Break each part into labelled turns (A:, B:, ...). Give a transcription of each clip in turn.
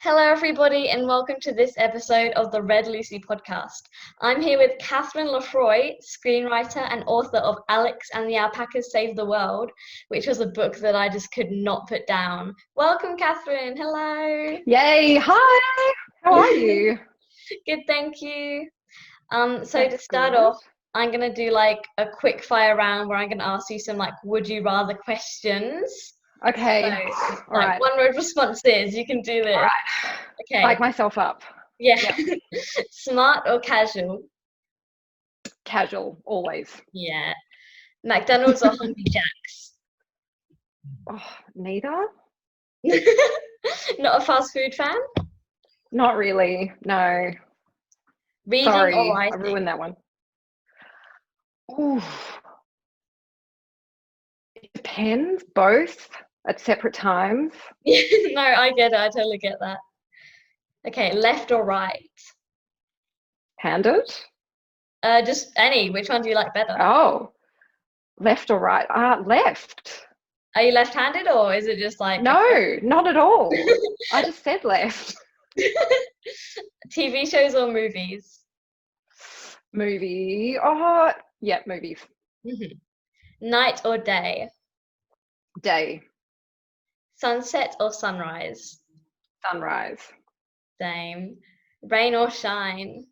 A: Hello, everybody, and welcome to this episode of the Red Loosey podcast. I'm here with Kathryn Lefroy, screenwriter and author of Alex and the Alpacas Save the World, which was a book that I just could not put down. Welcome, Kathryn. Hello.
B: Yay. Hi. How are you?
A: Good, thank you. So to
B: That's
A: start
B: good.
A: off, I'm going to do like a quick fire round where I'm going to ask you some like would you rather questions.
B: Okay.
A: So,
B: All
A: like
B: right.
A: one word responses, you can do
B: All
A: this.
B: right.
A: Okay.
B: Psych myself up.
A: Yeah.
B: Yep.
A: Smart or casual?
B: Casual, always.
A: Yeah. McDonald's or Hungry Jack's?
B: Oh, neither?
A: Not a fast food fan?
B: Not really. No.
A: Reading or
B: Sorry. I
A: writing?
B: ruined that one. Ooh. It depends. Both at separate times.
A: No, I get it. I totally get that. Okay, left or right?
B: Handed?
A: Just any. Which one do you like better?
B: Oh. Left or right? Left.
A: Are you left-handed or is it just like
B: No, not at all. I just said left.
A: TV shows or movies?
B: Movie. Oh, yeah, movies.
A: Night or day?
B: Day.
A: Sunset or sunrise?
B: Sunrise.
A: Same. Rain or shine?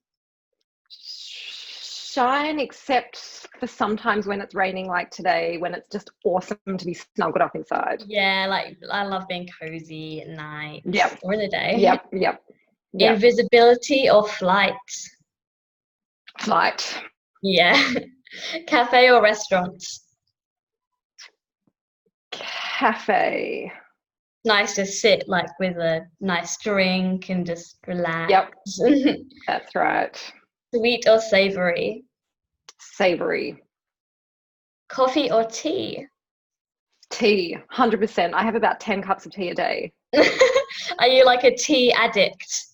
B: Shine, except for sometimes when it's raining like today, when it's just awesome to be snuggled up inside.
A: Yeah, like I love being cozy at night
B: Yep.
A: or in the day.
B: Yep.
A: Invisibility or flight?
B: Flight.
A: Yeah. Cafe or restaurant?
B: Cafe.
A: Nice to sit like with a nice drink and just relax.
B: Yep, that's right.
A: Sweet or savory?
B: Savory.
A: Coffee or tea?
B: Tea, 100%. I have about 10 cups of tea a day.
A: Are you like a tea addict?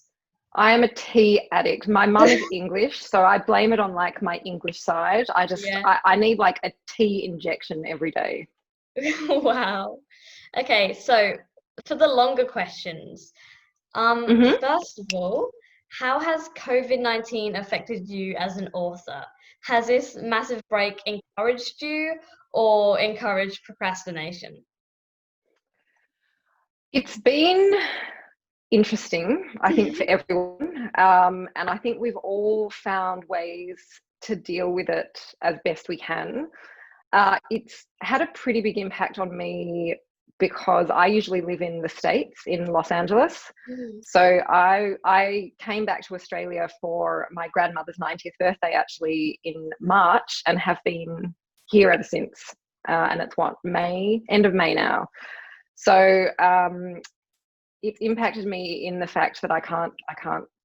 B: I am a tea addict. My mum is English, so I blame it on like my English side. I need like a tea injection every day.
A: Wow. Okay, so for the longer questions, first of all, how has COVID-19 affected you as an author? Has this massive break encouraged you or encouraged procrastination?
B: It's been interesting, I think, for everyone. And I think we've all found ways to deal with it as best we can. It's had a pretty big impact on me because I usually live in the States, in Los Angeles. So I came back to Australia for my grandmother's 90th birthday actually in March and have been here ever since. And it's end of May now. So it's impacted me in the fact that I can't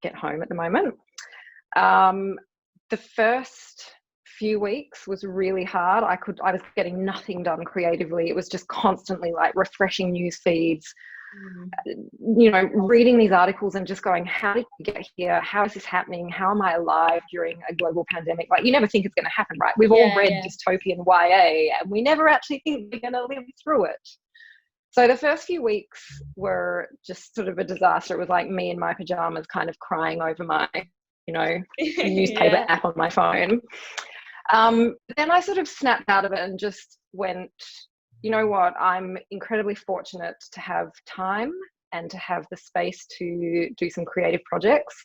B: get home at the moment. The first few weeks was really hard. I was getting nothing done creatively. It was just constantly like refreshing news feeds, reading these articles and just going, how did we get here? How is this happening? How am I alive during a global pandemic? Like, you never think it's going to happen, right? We've all read dystopian YA and we never actually think we're going to live through it. So the first few weeks were just sort of a disaster. It was like me in my pajamas kind of crying over my, newspaper app on my phone. Then I sort of snapped out of it and just went, you know what, I'm incredibly fortunate to have time and to have the space to do some creative projects.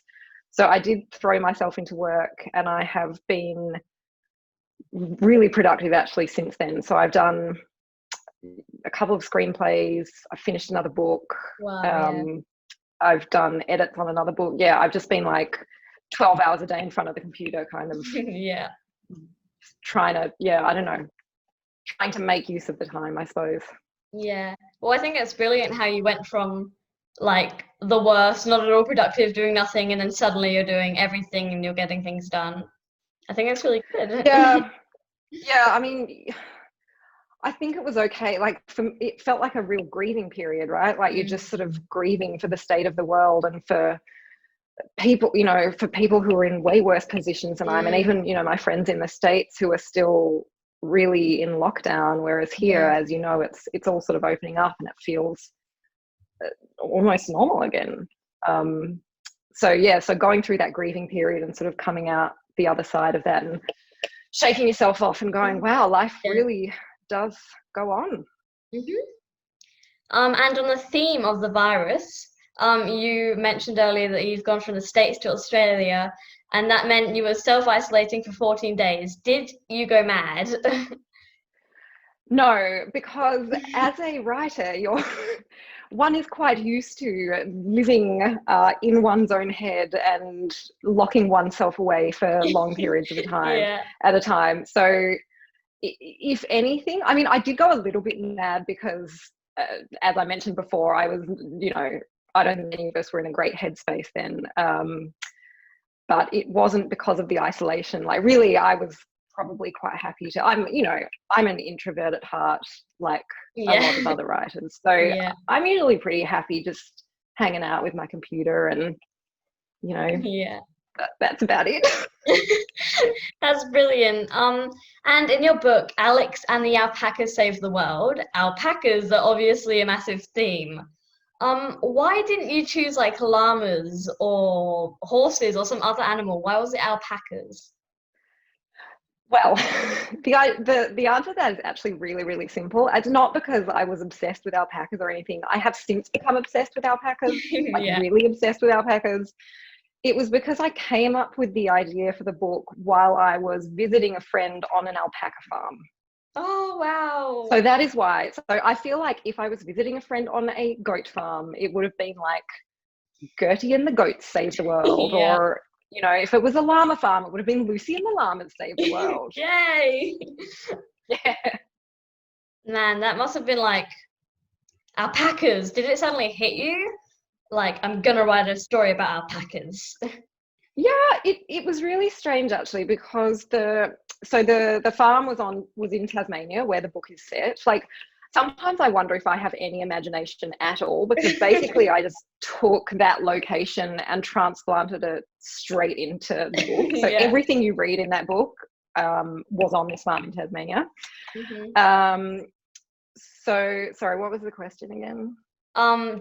B: So I did throw myself into work and I have been really productive actually since then. So I've done a couple of screenplays. I finished another book.
A: Wow,
B: I've done edits on another book. Yeah, I've just been like 12 hours a day in front of the computer kind of trying to make use of the time, I suppose.
A: Yeah. Well, I think it's brilliant how you went from like the worst, not at all productive, doing nothing, and then suddenly you're doing everything and you're getting things done. I think that's really good.
B: Yeah. I mean, I think it was okay. Like, it felt like a real grieving period, right? Like you're just sort of grieving for the state of the world and for people, for people who are in way worse positions than I'm, and even, my friends in the States who are still really in lockdown, whereas here, as you know, it's all sort of opening up and it feels almost normal again. So going through that grieving period and sort of coming out the other side of that and shaking yourself off and going, wow, life really does go on.
A: And on the theme of the virus, you mentioned earlier that you've gone from the States to Australia, and that meant you were self-isolating for 14 days. Did you go mad?
B: No, because as a writer, one is quite used to living in one's own head and locking oneself away for long periods of time at a time. So if anything, I mean, I did go a little bit mad because, as I mentioned before, I was, I don't think any of us were in a great headspace then. But it wasn't because of the isolation. Like, really, I was probably quite happy to, I'm an introvert at heart, like a lot of other writers. So I'm usually pretty happy just hanging out with my computer and, that's about it.
A: That's brilliant. And in your book, Alex and the Alpacas Save the World, alpacas are obviously a massive theme. Why didn't you choose like llamas or horses or some other animal? Why was it alpacas?
B: Well, the answer to that is actually really, really simple. It's not because I was obsessed with alpacas or anything. I have since become obsessed with alpacas, really obsessed with alpacas. It was because I came up with the idea for the book while I was visiting a friend on an alpaca farm.
A: Oh, wow.
B: So that is why. So I feel like if I was visiting a friend on a goat farm, it would have been like Gertie and the Goats Save the World, or, if it was a llama farm, it would have been Loosey and the Llamas Save the World.
A: Yay.
B: Yeah.
A: Man, that must have been like alpacas. Did it suddenly hit you? Like, I'm gonna write a story about alpacas.
B: Yeah, it was really strange actually, because the farm was in Tasmania, where the book is set. Like, sometimes I wonder if I have any imagination at all, because basically I just took that location and transplanted it straight into the book. So everything you read in that book was on this farm in Tasmania. So sorry, what was the question again?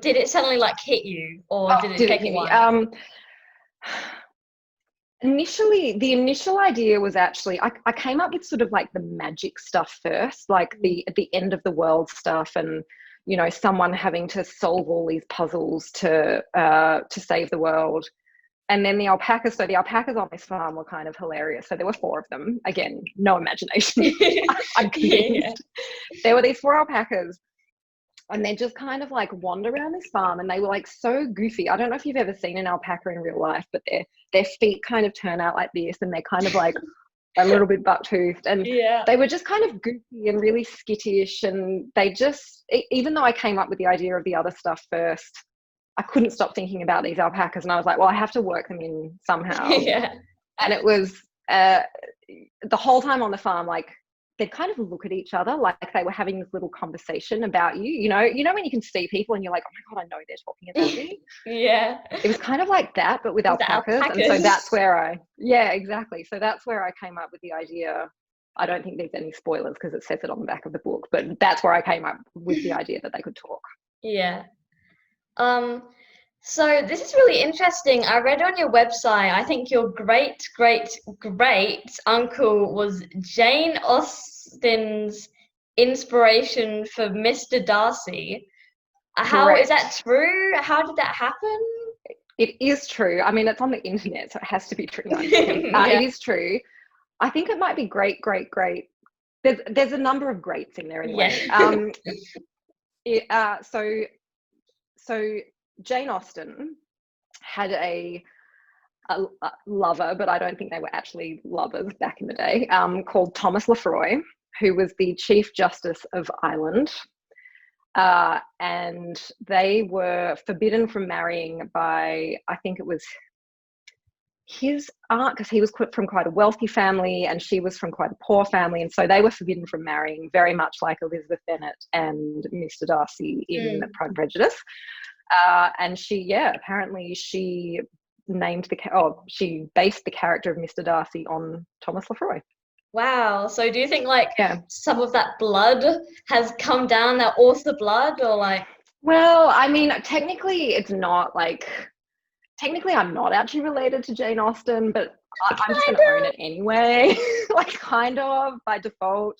A: Did it suddenly like hit you, or did it take a while?
B: Initially, the initial idea was actually, I came up with sort of like the magic stuff first, like the end of the world stuff, and someone having to solve all these puzzles to save the world. And then the alpacas. So the alpacas on this farm were kind of hilarious. So there were 4 of them. Again, no imagination. I'm convinced. There were these 4 alpacas. And they just kind of like wander around this farm, and they were like so goofy. I don't know if you've ever seen an alpaca in real life, but their feet kind of turn out like this, and they're kind of like a little bit buck-toothed, and they were just kind of goofy and really skittish. And they just, even though I came up with the idea of the other stuff first, I couldn't stop thinking about these alpacas, and I was like, well, I have to work them in somehow. And it was the whole time on the farm, like, they'd kind of look at each other like they were having this little conversation about you. You know when you can see people and you're like, oh my God, I know they're talking about me. It was kind of like that, but with alpacas. And so that's where exactly. So that's where I came up with the idea. I don't think there's any spoilers because it says it on the back of the book, but that's where I came up with the idea that they could talk.
A: So this is really interesting. I read on your website, I think your great uncle was Jane Austen's inspiration for Mr. Darcy. Is that true? How did that happen?
B: It is true. I mean, it's on the internet, so it has to be true. It is true. I think it might be great. There's a number of greats in there anyway. So Jane Austen had a lover, but I don't think they were actually lovers back in the day, called Thomas Lefroy, who was the Chief Justice of Ireland. And they were forbidden from marrying by, I think it was his aunt, because he was from quite a wealthy family and she was from quite a poor family. And so they were forbidden from marrying, very much like Elizabeth Bennet and Mr. Darcy in Pride and Prejudice. And apparently she she based the character of Mr. Darcy on Thomas Lefroy.
A: Wow. So do you think some of that blood has come down, that author blood, or like?
B: Well, I mean, technically it's not like technically I'm not actually related to Jane Austen, but I'm just going to own it anyway. Like, kind of by default.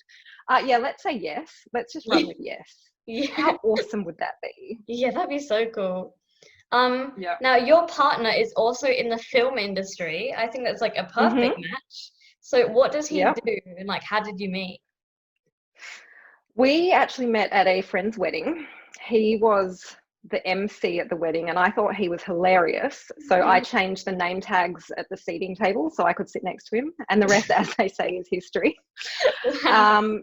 B: Yeah, let's say yes. Let's just run with yes.
A: Yeah.
B: How awesome would that be?
A: Yeah, that'd be so cool.
B: Yeah.
A: Now your partner is also in the film industry. I think that's like a perfect match. So what does he do, and like how did you meet?
B: We actually met at a friend's wedding. He was the MC at the wedding, and I thought he was hilarious. So I changed the name tags at the seating table so I could sit next to him, and the rest, as they say, is history.
A: Wow.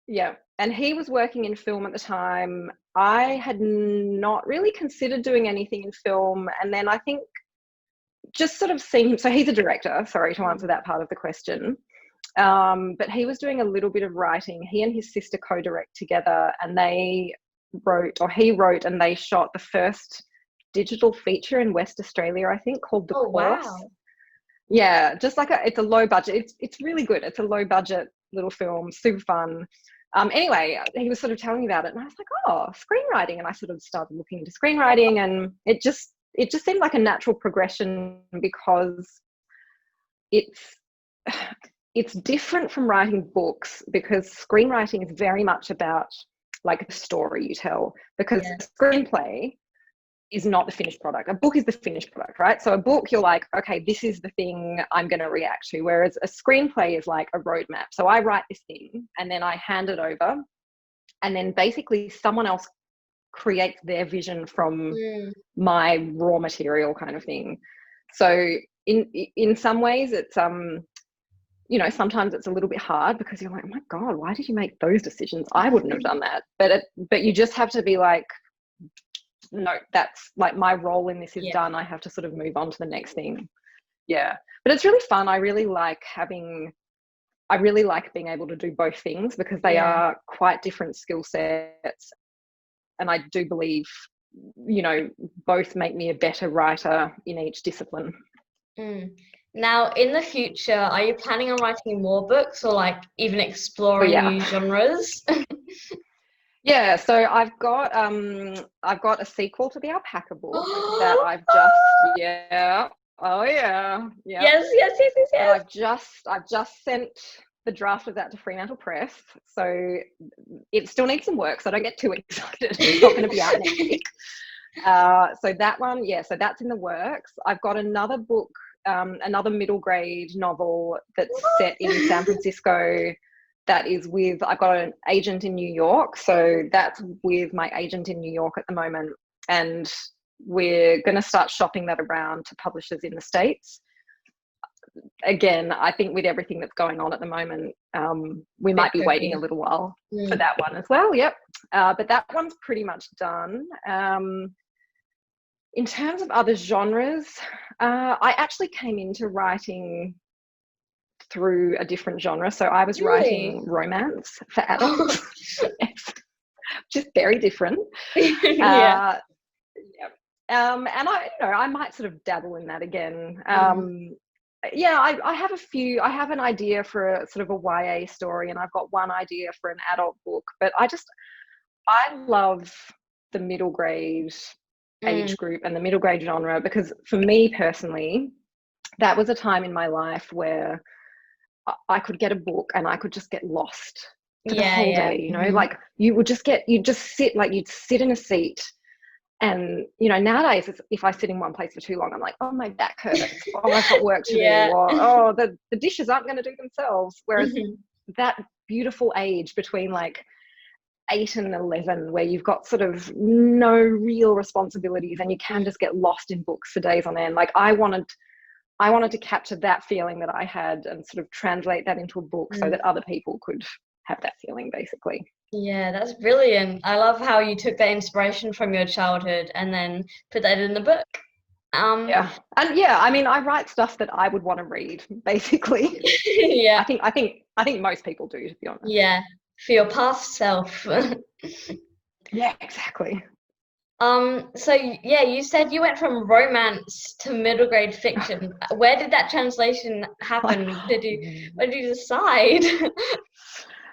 B: Yeah, and he was working in film at the time. I had not really considered doing anything in film, and then I think just sort of seeing him. So he's a director. Sorry to answer that part of the question. But he was doing a little bit of writing. He and his sister co-direct together, and he wrote and they shot the first digital feature in West Australia, I think, called The Course.
A: Wow.
B: Yeah, just like it's a low budget. It's really good. It's a low budget little film, super fun. Anyway, he was sort of telling me about it, and I was like, oh, screenwriting. And I sort of started looking into screenwriting, and it just seemed like a natural progression because it's different from writing books, because screenwriting is very much about like the story you tell, because a screenplay is not the finished product. A book is the finished product, right? So a book, you're like, okay, this is the thing I'm going to react to. Whereas a screenplay is like a roadmap. So I write this thing and then I hand it over, and then basically someone else creates their vision from my raw material, kind of thing. So in some ways it's sometimes it's a little bit hard because you're like, oh my God, why did you make those decisions? I wouldn't have done that. But you just have to be like, no, that's like my role in this is done. I have to sort of move on to the next thing. Yeah. But it's really fun. I really like being able to do both things, because they are quite different skill sets. And I do believe, both make me a better writer in each discipline.
A: Now, in the future, are you planning on writing more books, or like even exploring new genres?
B: Yeah, so I've got a sequel to the Alpaca book that I've I've just sent the draft of that to Fremantle Press, so it still needs some work, so don't get too excited. It's not going to be out next week. So that one, so that's in the works. I've got another book, another middle grade novel that's set in San Francisco. I've got an agent in New York, so that's with my agent in New York at the moment, and we're going to start shopping that around to publishers in the States. Again, I think with everything that's going on at the moment, we might be waiting a little while for that one as well. Yep. But that one's pretty much done. In terms of other genres, I actually came into writing through a different genre. So I was writing romance for adults, just very different. And I might sort of dabble in that again. I have an idea for a sort of a YA story, and I've got one idea for an adult book, but I love the middle grade age group and the middle grade genre, because for me personally, that was a time in my life where I could get a book and I could just get lost for the whole day, like you'd sit in a seat, and nowadays if I sit in one place for too long, I'm like, oh, my back hurts, oh, I've got work to do, or oh, the dishes aren't going to do themselves. Whereas that beautiful age between like 8 and 11, where you've got sort of no real responsibilities and you can just get lost in books for days on end, like I wanted to capture that feeling that I had and sort of translate that into a book so that other people could have that feeling, basically.
A: Yeah, that's brilliant. I love how you took that inspiration from your childhood and then put that in the book.
B: I write stuff that I would want to read, basically. I think most people do, to be honest.
A: Yeah, for your past self.
B: Yeah, exactly.
A: So you said you went from romance to middle grade fiction. Where did that translation happen? What did you decide?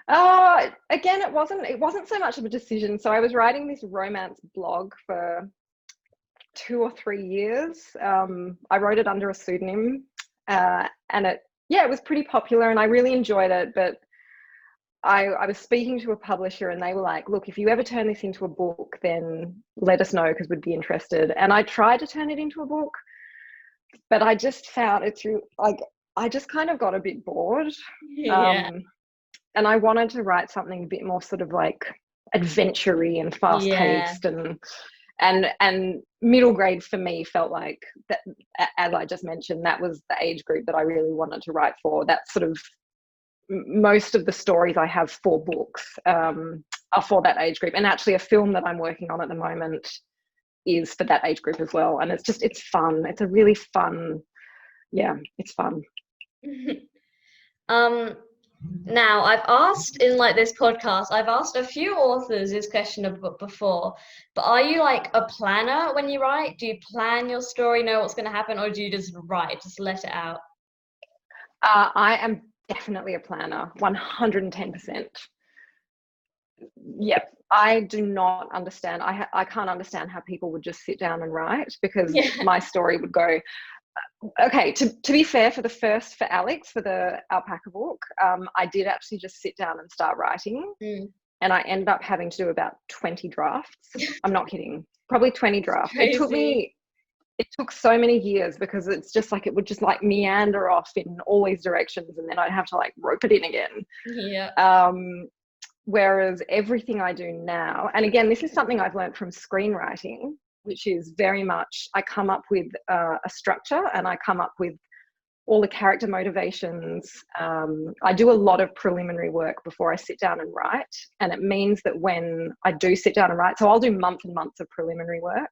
B: Again, it wasn't so much of a decision. So I was writing this romance blog for 2 or 3 years. I wrote it under a pseudonym, and it was pretty popular, and I really enjoyed it. But I was speaking to a publisher, and they were like, look, if you ever turn this into a book, then let us know, because we'd be interested. And I tried to turn it into a book, but I just found it through, like, I just kind of got a bit bored.
A: Yeah.
B: And I wanted to write something a bit more sort of like adventure-y and fast-paced, and middle grade for me felt like that, as I just mentioned, that was the age group that I really wanted to write for. That's sort of most of the stories I have for books are for that age group. And actually a film that I'm working on at the moment is for that age group as well. And it's fun. It's a really fun, it's fun.
A: Now, I've asked in like this podcast, I've asked a few authors this question before, but are you like a planner when you write? Do you plan your story, know what's going to happen, or do you just write, just let it out?
B: I am definitely a planner, 110%. Yep. I do not understand. I can't understand how people would just sit down and write, because my story would go, okay, to be fair, for Alex, for the Alpaca book, I did actually just sit down and start writing, and I ended up having to do about 20 drafts. I'm not kidding, probably 20 drafts. It took so many years, because it's just like, it would just like meander off in all these directions, and then I'd have to like rope it in again.
A: Yeah.
B: Whereas everything I do now, and again, this is something I've learned from screenwriting, which is very much, I come up with a structure, and I come up with all the character motivations. I do a lot of preliminary work before I sit down and write. And it means that when I do sit down and write, so I'll do months and months of preliminary work,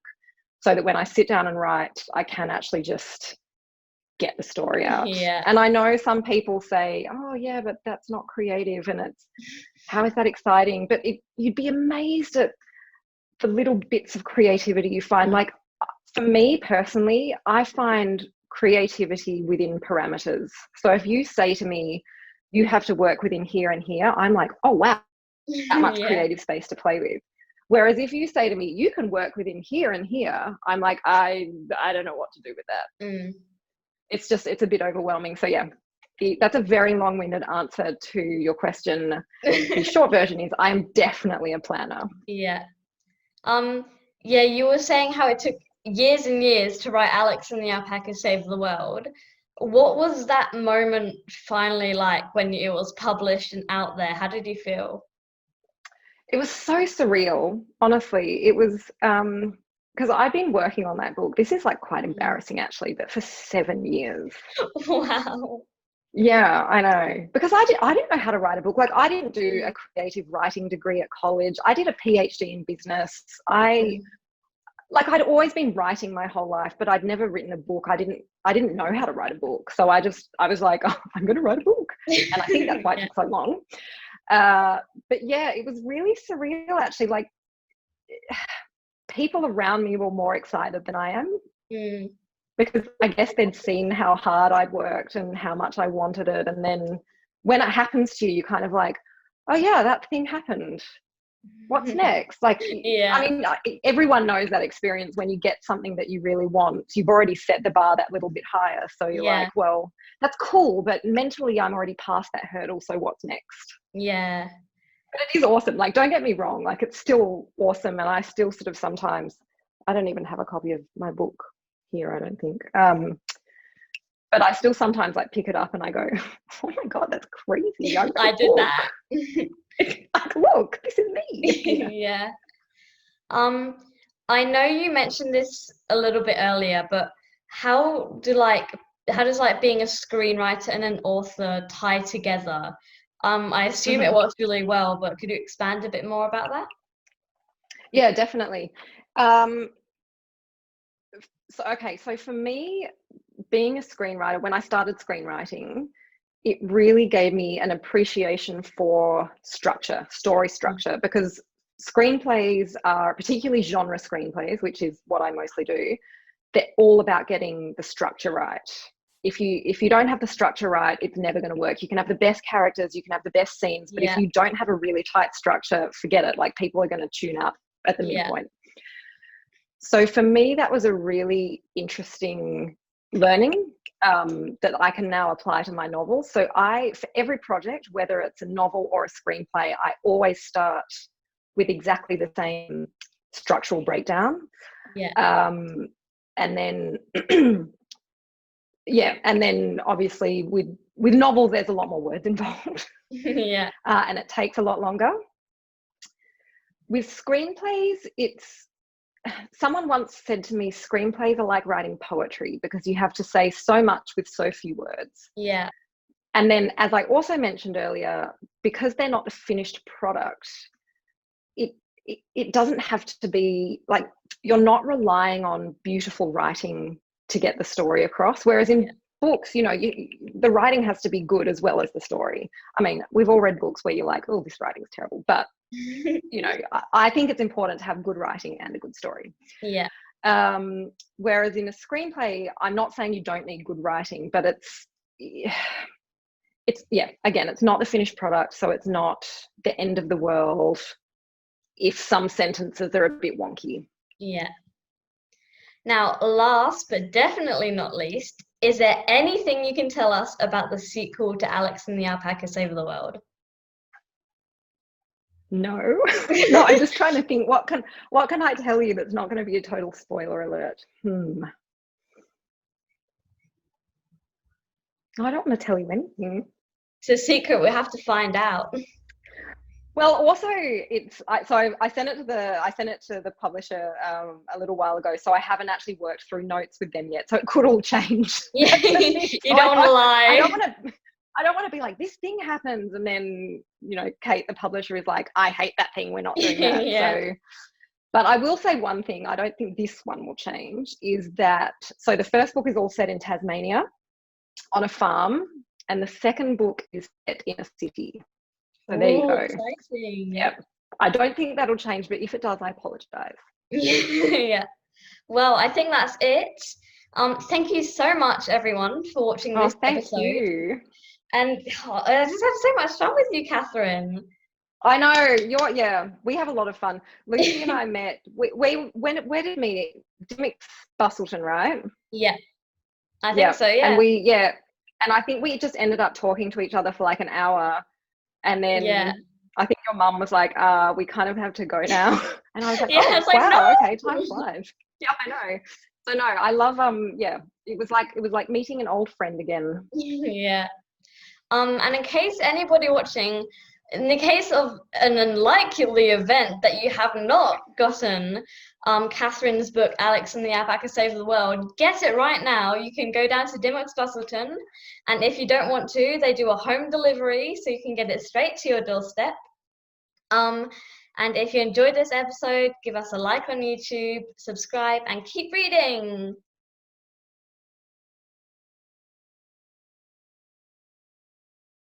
B: so that when I sit down and write, I can actually just get the story out.
A: Yeah.
B: And I know some people say, oh yeah, but that's not creative, and it's, how is that exciting? But you'd be amazed at the little bits of creativity you find. Like, for me personally, I find creativity within parameters. So if you say to me, you have to work within here and here, I'm like, oh wow, that much creative space to play with. Whereas if you say to me, you can work within here and here, I'm like, I don't know what to do with that. It's a bit overwhelming. So yeah, that's a very long-winded answer to your question. The short version is, I'm definitely a planner.
A: Yeah. You were saying how it took years and years to write Alex and the Alpaca Save the World. What was that moment finally like when it was published and out there? How did you feel?
B: It was so surreal, honestly. It was because I've been working on that book. This is like quite embarrassing actually, but for 7 years.
A: Wow.
B: Yeah, I know. Because I didn't know how to write a book. Like, I didn't do a creative writing degree at college. I did a PhD in business. I'd always been writing my whole life, but I'd never written a book. I didn't know how to write a book. So I was like, oh, I'm going to write a book. And I think that's why it took so long. But yeah, it was really surreal actually. Like, people around me were more excited than I am. Because I guess they'd seen how hard I'd worked and how much I wanted it. And then when it happens to you, you're kind of like, oh yeah, that thing happened. What's next? Like, I mean, everyone knows that experience. When you get something that you really want, you've already set the bar that little bit higher. So you're like, well, that's cool, but mentally I'm already past that hurdle. So what's next?
A: Yeah.
B: But it is awesome. Like, don't get me wrong. Like, it's still awesome. And I still sort of sometimes, I don't even have a copy of my book here, I don't think. But I still sometimes like pick it up and I go, oh my God, that's crazy.
A: I did that.
B: Like, look, this is me.
A: Yeah. I know you mentioned this a little bit earlier, but how does being a screenwriter and an author tie together? I assume it works really well, but could you expand a bit more about that?
B: Yeah, definitely. So for me, being a screenwriter, when I started screenwriting, it really gave me an appreciation for structure, story structure, because screenplays are, particularly genre screenplays, which is what I mostly do, they're all about getting the structure right. If you don't have the structure right, it's never going to work. You can have the best characters, you can have the best scenes, but if you don't have a really tight structure, forget it. Like, people are going to tune out at the midpoint. So for me, that was a really interesting learning that I can now apply to my novels. So for every project, whether it's a novel or a screenplay, I always start with exactly the same structural breakdown.
A: Yeah.
B: And then, and then obviously with novels, there's a lot more words involved.
A: Yeah.
B: And it takes a lot longer. With screenplays, someone once said to me, screenplays are like writing poetry because you have to say so much with so few words.
A: Yeah.
B: And then, as I also mentioned earlier, because they're not the finished product, it doesn't have to be like, you're not relying on beautiful writing to get the story across. Whereas in books, the writing has to be good as well as the story. I mean, we've all read books where you're like, oh, this writing's terrible. But, I think it's important to have good writing and a good story.
A: Yeah.
B: Whereas in a screenplay, I'm not saying you don't need good writing, but again, it's not the finished product. So it's not the end of the world if some sentences are a bit wonky.
A: Yeah. Now, last but definitely not least, is there anything you can tell us about the sequel to Alex and the Alpaca Save the World?
B: No. No, I'm just trying to think, what can I tell you that's not going to be a total spoiler alert? I don't want to tell you anything.
A: It's a secret. We have to find out.
B: Well, also I sent it to the publisher a little while ago, so I haven't actually worked through notes with them yet, so it could all change.
A: Yeah, you don't want to lie.
B: I don't want to be like, this thing happens, and then Kate, the publisher, is like, I hate that thing, we're not doing that. Yeah. But I will say one thing, I don't think this one will change, is that so the first book is all set in Tasmania on a farm, and the second book is set in a city. So there you go.
A: Exciting.
B: Yep. I don't think that'll change, but if it does, I apologize.
A: Yeah. Well, I think that's it. Thank you so much, everyone, for watching this episode.
B: Thank you.
A: And I just had so much fun with you, Kathryn.
B: I know. We have a lot of fun. Loosey and I met. Where did we meet? Dimmick Bustleton, right?
A: Yeah. I think so, yeah.
B: And I think we just ended up talking to each other for like an hour. And then I think your mum was like, we kind of have to go now. And I was like, wow, okay, time flies. Yeah, I know. So no, I love it was like meeting an old friend again.
A: Yeah. And in case anybody watching, in the case of an unlikely event that you have not gotten Kathryn's book, Alex and the Alpaca Save the World, get it right now. You can go down to Dimmock's Bustleton, and if you don't want to, they do a home delivery, so you can get it straight to your doorstep. And if you enjoyed this episode, give us a like on YouTube, subscribe, and keep reading.